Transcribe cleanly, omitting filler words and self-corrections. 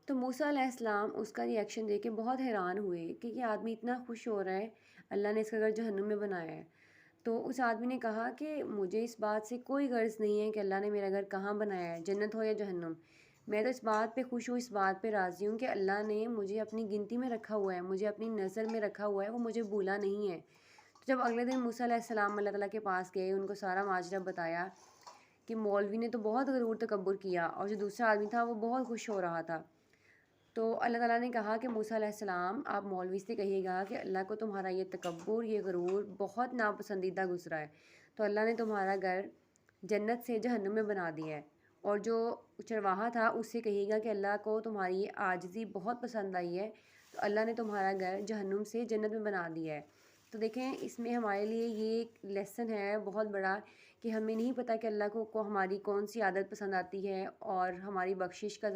تو موسیٰ علیہ السلام اس کا ریئیکشن دیکھ کے بہت حیران ہوئے کہ یہ آدمی اتنا خوش ہو رہا ہے، اللہ نے اس کا گھر جہنم میں بنایا ہے۔ تو اس آدمی نے کہا کہ مجھے اس بات سے کوئی غرض نہیں ہے کہ اللہ نے میرا گھر کہاں بنایا ہے، جنت ہو یا جہنم، میں تو اس بات پہ خوش ہوں، اس بات پہ راضی ہوں کہ اللہ نے مجھے اپنی گنتی میں رکھا ہوا ہے، مجھے اپنی نظر میں رکھا ہوا ہے، وہ مجھے بھولا نہیں ہے۔ تو جب اگلے دن موسیٰ علیہ السلام اللہ تعالیٰ کے پاس گئے، ان کو سارا ماجرا بتایا کہ مولوی نے تو بہت غرور تکبر کیا اور جو دوسرا آدمی تھا وہ بہت خوش ہو رہا تھا۔ تو اللہ تعالیٰ نے کہا کہ موسیٰ علیہ السلام آپ مولوی سے کہیے گا کہ اللہ کو تمہارا یہ تکبر، یہ غرور بہت ناپسندیدہ گزرا ہے، تو اللہ نے تمہارا گھر جنت سے جہنم میں بنا دیا ہے۔ اور جو چرواہا تھا اس سے کہیے گا کہ اللہ کو تمہاری یہ عاجزی بہت پسند آئی ہے، تو اللہ نے تمہارا گھر جہنم سے جنت میں بنا دیا ہے۔ تو دیکھیں اس میں ہمارے لیے یہ ایک لیسن ہے بہت بڑا کہ ہمیں نہیں پتہ کہ اللہ کو ہماری کون سی عادت پسند آتی ہے اور ہماری بخشش کا